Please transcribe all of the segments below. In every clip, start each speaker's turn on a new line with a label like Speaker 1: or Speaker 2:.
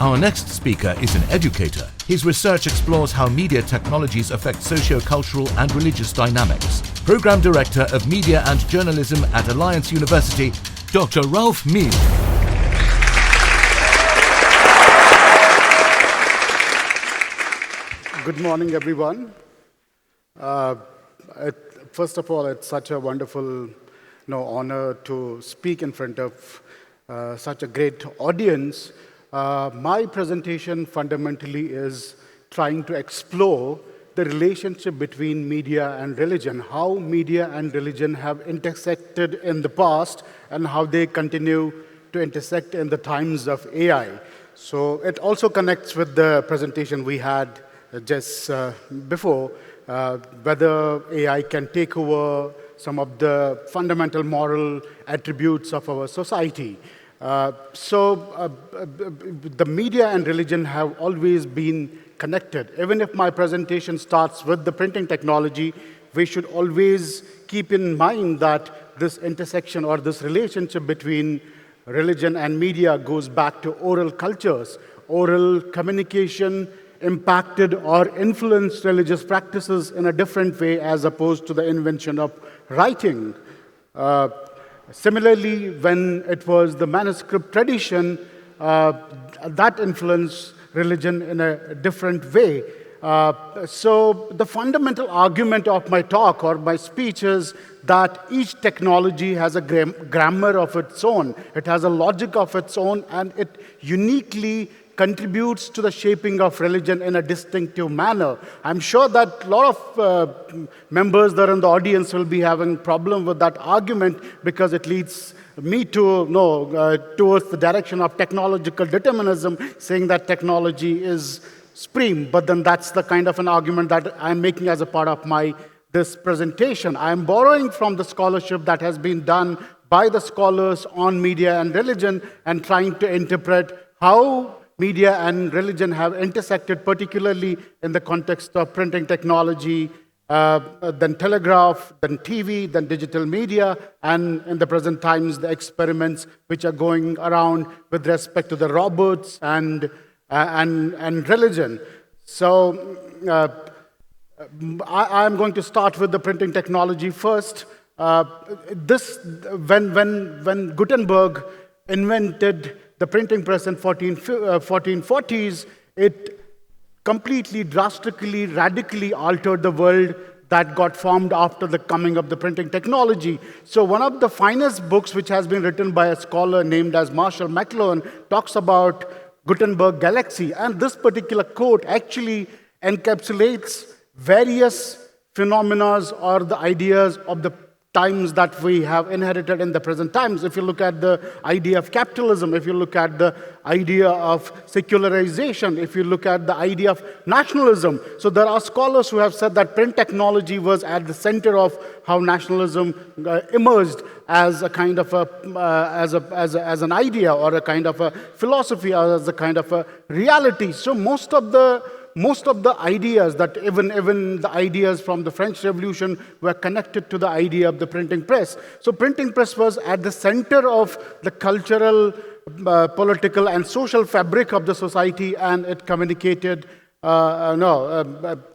Speaker 1: Our next speaker is an educator. His research explores how media technologies affect socio-cultural and religious dynamics. Program Director of Media and Journalism at Alliance University, Dr. Raoof.
Speaker 2: Good morning, everyone. First of all, it's such a wonderful honor to speak in front of such a great audience. My presentation fundamentally is trying to explore the relationship between media and religion, how media and religion have intersected in the past and how they continue to intersect in the times of AI. So it also connects with the presentation we had just before, whether AI can take over some of the fundamental moral attributes of our society. The media and religion have always been connected. Even if my presentation starts with the printing technology, we should always keep in mind that this intersection or this relationship between religion and media goes back to oral cultures. Oral communication impacted or influenced religious practices in a different way as opposed to the invention of writing. Similarly, when it was the manuscript tradition, that influenced religion in a different way. So the fundamental argument of my talk or my speech is that each technology has a grammar of its own. It has a logic of its own, and it uniquely contributes to the shaping of religion in a distinctive manner. I'm sure that a lot of members that are in the audience will be having problem with that argument because it leads me to towards the direction of technological determinism, saying that technology is supreme. But then that's the kind of an argument that I'm making as a part of this presentation. I'm borrowing from the scholarship that has been done by the scholars on media and religion and trying to interpret how media and religion have intersected, particularly in the context of printing technology, then telegraph, then TV, then digital media, and in the present times, the experiments which are going around with respect to the robots and religion. So I'm going to start with the printing technology first. When Gutenberg invented the printing press in 1440s, it completely, drastically, radically altered the world that got formed after the coming of the printing technology. So one of the finest books which has been written by a scholar named as Marshall McLuhan talks about Gutenberg galaxy. And this particular quote actually encapsulates various phenomena or the ideas of the times that we have inherited in the present times. If you look at the idea of capitalism, if you look at the idea of secularization, if you look at the idea of nationalism. So there are scholars who have said that print technology was at the center of how nationalism emerged as a kind of as an idea or a kind of a philosophy or as a kind of a reality. So most of the ideas that even the ideas from the French Revolution were connected to the idea of the printing press. So printing press was at the center of the cultural, political, and social fabric of the society, and it communicated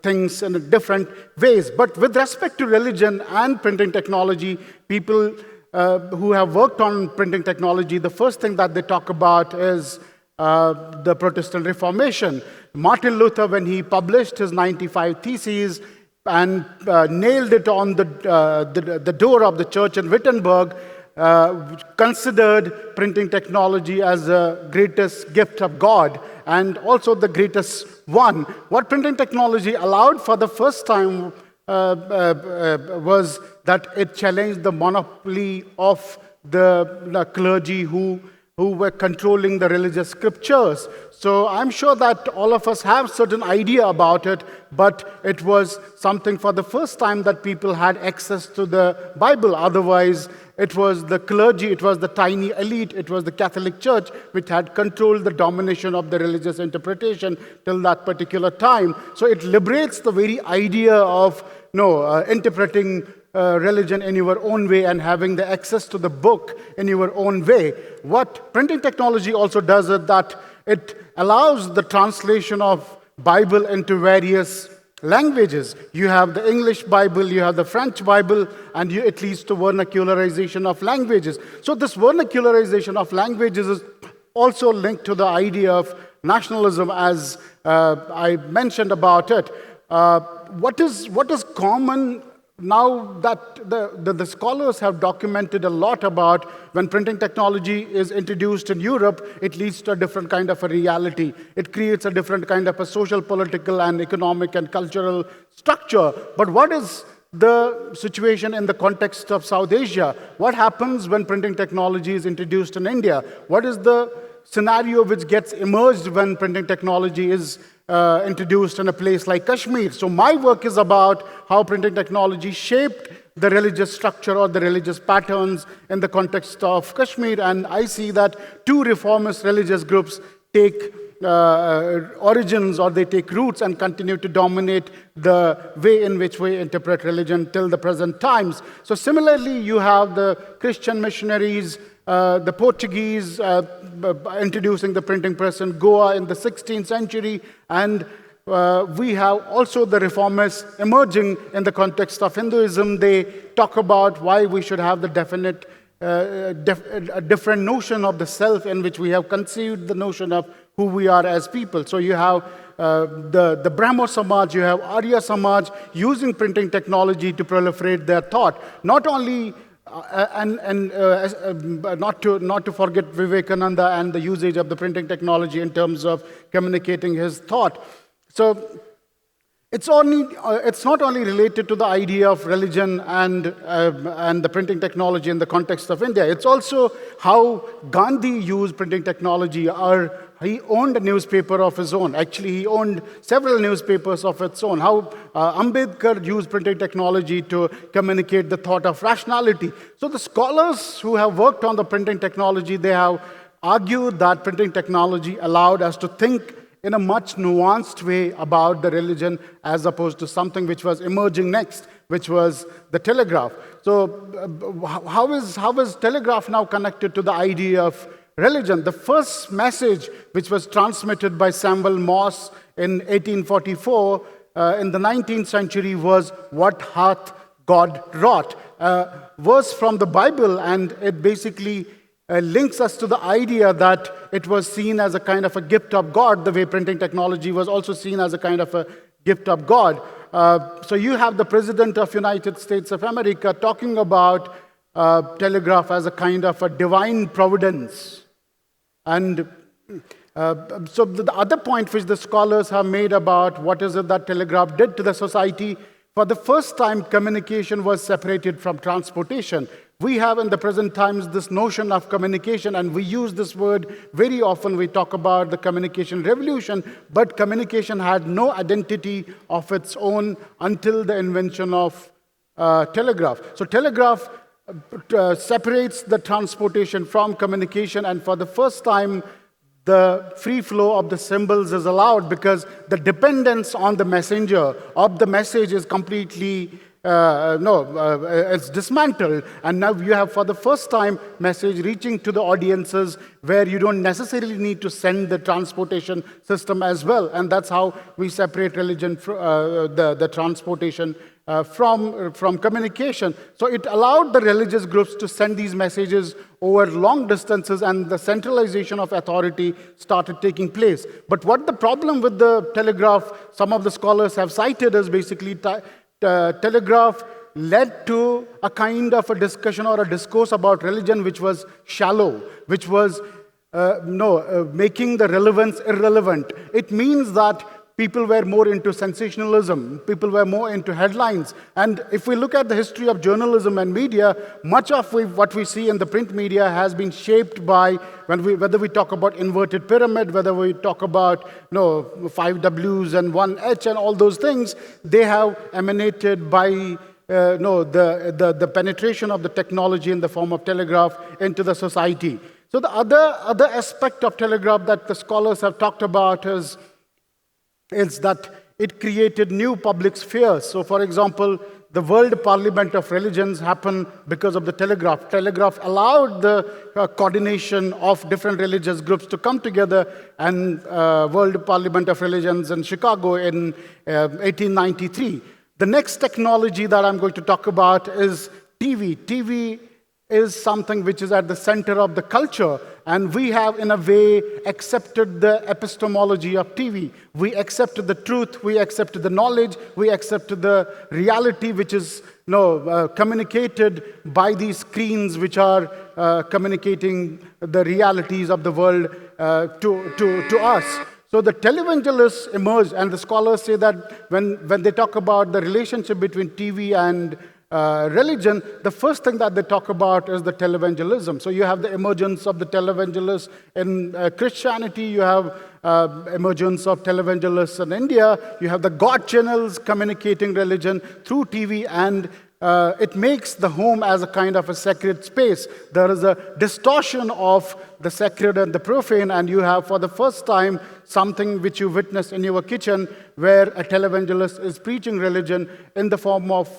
Speaker 2: things in different ways. But with respect to religion and printing technology, people who have worked on printing technology, the first thing that they talk about is the Protestant Reformation. Martin Luther, when he published his 95 Theses and nailed it on the door of the church in Wittenberg, considered printing technology as the greatest gift of God and also the greatest one. What printing technology allowed for the first time was that it challenged the monopoly of the clergy who were controlling the religious scriptures. So I'm sure that all of us have certain idea about it, but it was something for the first time that people had access to the Bible. Otherwise, it was the clergy, it was the tiny elite, it was the Catholic Church which had controlled the domination of the religious interpretation till that particular time. So it liberates the very idea of interpreting religion in your own way and having the access to the book in your own way. What printing technology also does is that It allows the translation of Bible into various languages. You have the English Bible, you have the French Bible, and it leads to vernacularization of languages. So this vernacularization of languages is also linked to the idea of nationalism, as I mentioned about it. What is common now that the scholars have documented a lot about when printing technology is introduced in Europe, it leads to a different kind of a reality. It creates a different kind of a social, political, and economic and cultural structure. But what is the situation in the context of South Asia? What happens when printing technology is introduced in India? What is the scenario which gets emerged when printing technology is introduced in a place like Kashmir? So my work is about how printing technology shaped the religious structure or the religious patterns in the context of Kashmir. And I see that two reformist religious groups take origins, or they take roots and continue to dominate the way in which we interpret religion till the present times. So similarly, you have the Christian missionaries, the Portuguese introducing the printing press in Goa in the 16th century, and we have also the reformists emerging in the context of Hinduism. They talk about why we should have the a different notion of the self, in which we have conceived the notion of who we are as people. So you have the Brahmo Samaj, you have Arya Samaj using printing technology to proliferate their thought. Not only not to forget Vivekananda and the usage of the printing technology in terms of communicating his thought. So it's not only related to the idea of religion and the printing technology in the context of India. It's also how Gandhi used printing technology. He owned a newspaper of his own. Actually, he owned several newspapers of its own. How Ambedkar used printing technology to communicate the thought of rationality. So the scholars who have worked on the printing technology, they have argued that printing technology allowed us to think in a much nuanced way about the religion, as opposed to something which was emerging next, which was the telegraph. So how is telegraph now connected to the idea of religion? The first message which was transmitted by Samuel Morse in 1844 in the 19th century was, "What hath God wrought?" Verse from the Bible, and it basically links us to the idea that it was seen as a kind of a gift of God, the way printing technology was also seen as a kind of a gift of God. So you have the President of United States of America talking about telegraph as a kind of a divine providence. And so the other point which the scholars have made about what is it that telegraph did to the society, for the first time communication was separated from transportation. We have in the present times this notion of communication, and we use this word very often. We talk about the communication revolution, but communication had no identity of its own until the invention of telegraph. So telegraph separates the transportation from communication, and for the first time, the free flow of the symbols is allowed, because the dependence on the messenger of the message is completely it's dismantled. And now you have, for the first time, message reaching to the audiences where you don't necessarily need to send the transportation system as well. And that's how we separate religion, the transportation from communication. So it allowed the religious groups to send these messages over long distances, and the centralization of authority started taking place. But what the problem with the telegraph, some of the scholars have cited, is basically telegraph led to a kind of a discussion or a discourse about religion which was shallow, which was making the relevance irrelevant. It means that people were more into sensationalism. People were more into headlines. And if we look at the history of journalism and media, much of what we see in the print media has been shaped by, whether we talk about inverted pyramid, whether we talk about 5 Ws and 1 H and all those things, they have emanated by the penetration of the technology in the form of telegraph into the society. So the other aspect of telegraph that the scholars have talked about is that it created new public spheres. So, for example, The World Parliament of Religions happened because of the telegraph. Telegraph allowed the coordination of different religious groups to come together, and World Parliament of Religions in Chicago in 1893. The next technology that I'm going to talk about is TV. TV is something which is at the center of the culture, and we have, in a way, accepted the epistemology of TV. We accepted the truth, we accepted the knowledge, we accepted the reality which is communicated by these screens which are communicating the realities of the world to us. So the televangelists emerged, and the scholars say that when they talk about the relationship between TV and religion, the first thing that they talk about is the televangelism. So you have the emergence of the televangelists in Christianity, you have emergence of televangelists in India, you have the God channels communicating religion through TV, and it makes the home as a kind of a sacred space. There is a distortion of the sacred and the profane, and you have for the first time something which you witness in your kitchen where a televangelist is preaching religion in the form of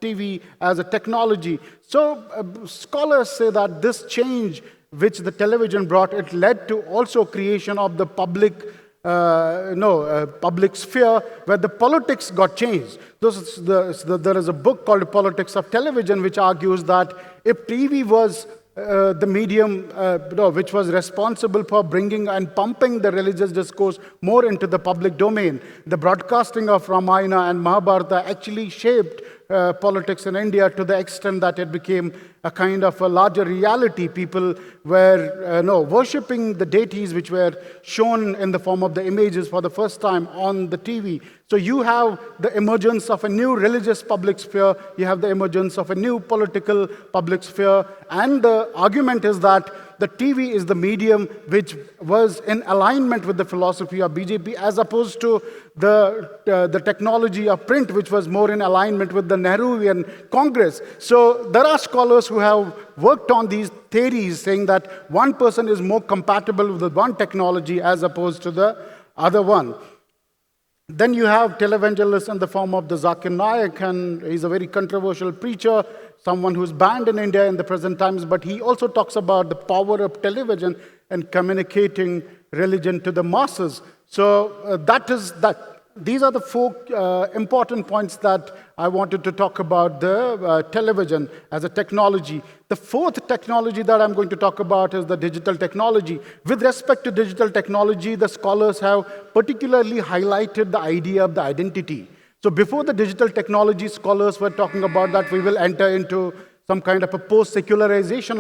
Speaker 2: TV as a technology. So scholars say that this change which the television brought, it led to also creation of the public sphere where the politics got changed. There is a book called Politics of Television which argues that if TV was the medium which was responsible for bringing and pumping the religious discourse more into the public domain, the broadcasting of Ramayana and Mahabharata actually shaped politics in India to the extent that it became a kind of a larger reality. People were worshipping the deities which were shown in the form of the images for the first time on the TV. So you have the emergence of a new religious public sphere, you have the emergence of a new political public sphere, and the argument is that the TV is the medium which was in alignment with the philosophy of BJP as opposed to the technology of print, which was more in alignment with the Nehruvian Congress. So there are scholars who have worked on these theories saying that one person is more compatible with one technology as opposed to the other one. Then you have televangelists in the form of the Zakir Naik, and he's a very controversial preacher, someone who's banned in India in the present times, but he also talks about the power of television and communicating religion to the masses. So these are the four important points that I wanted to talk about the television as a technology. The fourth technology that I'm going to talk about is the digital technology. With respect to digital technology, the scholars have particularly highlighted the idea of the identity. So before the digital technology, scholars were talking about that we will enter into some kind of a post-secularization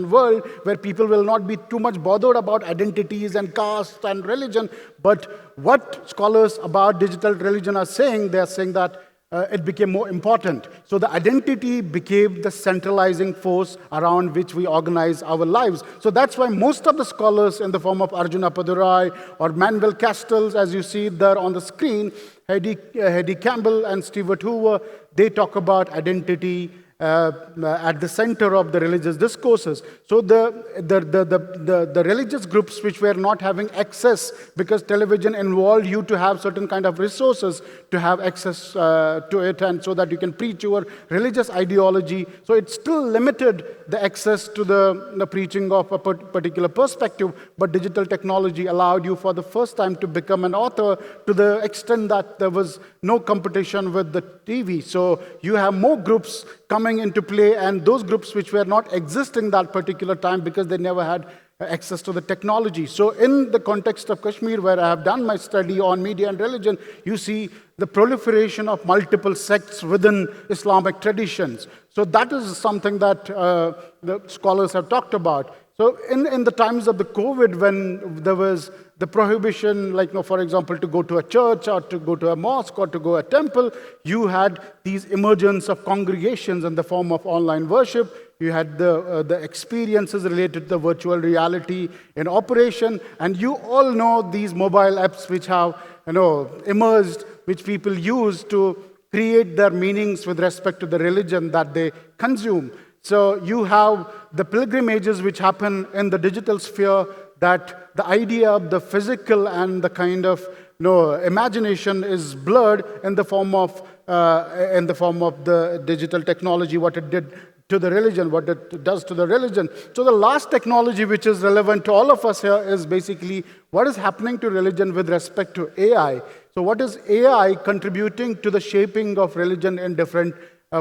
Speaker 2: world where people will not be too much bothered about identities and caste and religion. But what scholars about digital religion are saying, they are saying that it became more important. So the identity became the centralizing force around which we organize our lives. So that's why most of the scholars in the form of Arjuna Padurai or Manuel Castells, as you see there on the screen, Heidi Campbell and Stewart Hoover, they talk about identity at the center of the religious discourses. So the religious groups which were not having access, because television involved you to have certain kind of resources to have access to it, and so that you can preach your religious ideology. So it still limited the access to the preaching of a particular perspective, but digital technology allowed you for the first time to become an author to the extent that there was no competition with the TV. So you have more groups coming into play, and those groups which were not existing that particular time because they never had access to the technology. So in the context of Kashmir, where I have done my study on media and religion, you see the proliferation of multiple sects within Islamic traditions. So that is something that the scholars have talked about. So in the times of the COVID, when there was the prohibition, like, for example, to go to a church or to go to a mosque or to go to a temple, you had these emergence of congregations in the form of online worship. You had the experiences related to the virtual reality in operation. And you all know these mobile apps which have emerged, which people use to create their meanings with respect to the religion that they consume. So you have the pilgrimages which happen in the digital sphere, that the idea of the physical and the kind of imagination is blurred in the form of the digital technology, what it did to the religion, what it does to the religion. So the last technology which is relevant to all of us here is basically what is happening to religion with respect to AI. So what is AI contributing to the shaping of religion in different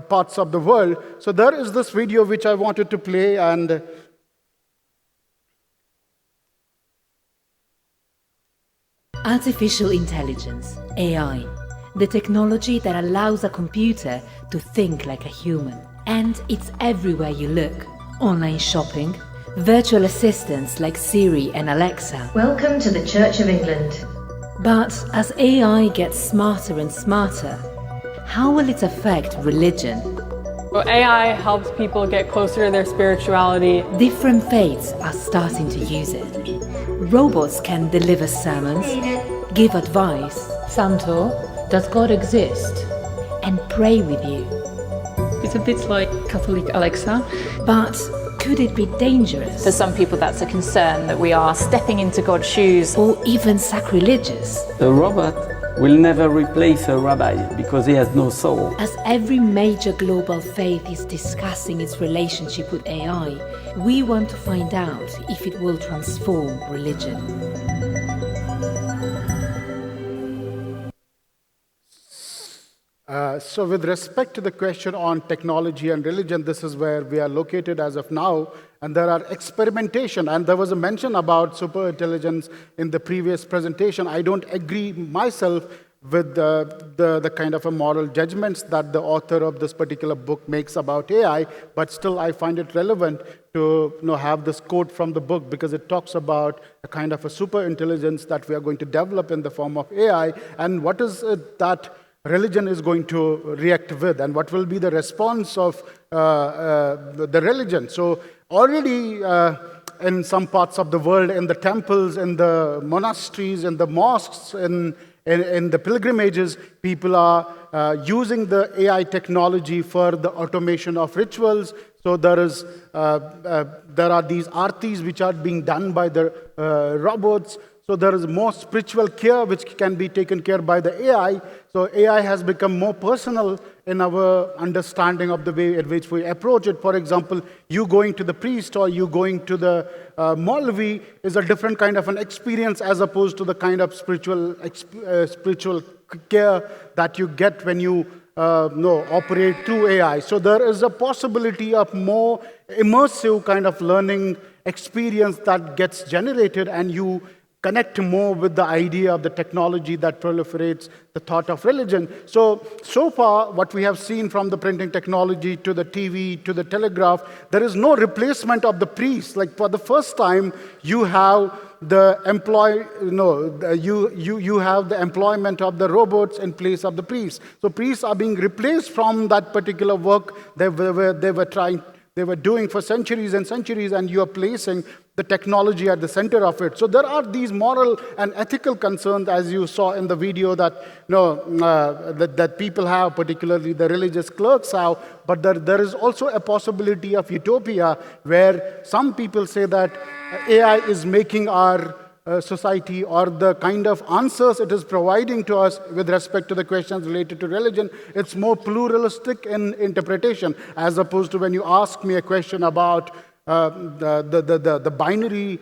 Speaker 2: parts of the world? So there is this video which I wanted to play, and
Speaker 3: Artificial intelligence, AI, the technology that allows a computer to think like a human. And it's everywhere you look. Online shopping, virtual assistants like Siri and Alexa.
Speaker 4: Welcome to the Church of England.
Speaker 3: But as AI gets smarter and smarter, how will it affect religion?
Speaker 5: So AI helps people get closer to their spirituality.
Speaker 3: Different faiths are starting to use it. Robots can deliver sermons, give advice.
Speaker 6: Santo, does God exist?
Speaker 3: And pray with you.
Speaker 6: It's a bit like Catholic Alexa.
Speaker 3: But could it be dangerous?
Speaker 7: For some people that's a concern, that we are stepping into God's shoes.
Speaker 3: Or even sacrilegious?
Speaker 8: A robot will never replace a rabbi because he has no soul.
Speaker 3: As every major global faith is discussing its relationship with AI, we want to find out if it will transform religion.
Speaker 2: So with respect to the question on technology and religion, this is where we are located as of now, and there are experimentation, and there was a mention about superintelligence in the previous presentation. I don't agree myself with the kind of a moral judgments that the author of this particular book makes about AI, but still I find it relevant to have this quote from the book, because it talks about a kind of a superintelligence that we are going to develop in the form of AI, and what is it that religion is going to react with, and what will be the response of the religion. So already in some parts of the world, in the temples, in the monasteries, in the mosques, in the pilgrimages, people are using the AI technology for the automation of rituals. So there are these artis which are being done by the robots. So there is more spiritual care which can be taken care by the AI. So AI has become more personal in our understanding of the way in which we approach it. For example, you going to the priest or you going to the Maulvi is a different kind of an experience as opposed to the kind of spiritual care that you get when you operate through AI. So there is a possibility of more immersive kind of learning experience that gets generated, and you connect more with the idea of the technology that proliferates the thought of religion. So far, what we have seen from the printing technology to the TV to the telegraph, there is no replacement of the priest. Like for the first time, you have the you have the employment of the robots in place of the priests. So priests are being replaced from that particular work they were doing for centuries and centuries, and you are placing the technology at the center of it. So there are these moral and ethical concerns, as you saw in the video, that that people have, particularly the religious clerks have. But there is also a possibility of utopia, where some people say that AI is making our society, or the kind of answers it is providing to us with respect to the questions related to religion, it's more pluralistic in interpretation, as opposed to when you ask me a question about the binary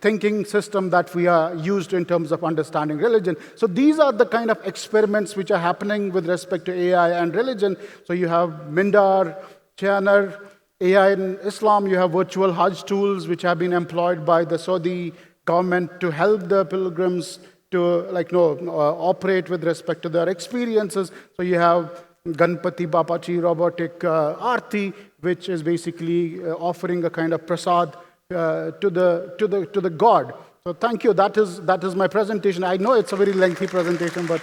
Speaker 2: thinking system that we are used in terms of understanding religion. So these are the kind of experiments which are happening with respect to AI and religion. So you have Mindar, Chianar, AI in Islam, you have virtual Hajj tools which have been employed by the Saudi government to help the pilgrims to operate with respect to their experiences. So you have Ganpati Bapachi robotic arti, which is basically offering a kind of prasad to the god. So thank you. That is my presentation. I know it's a very lengthy presentation, but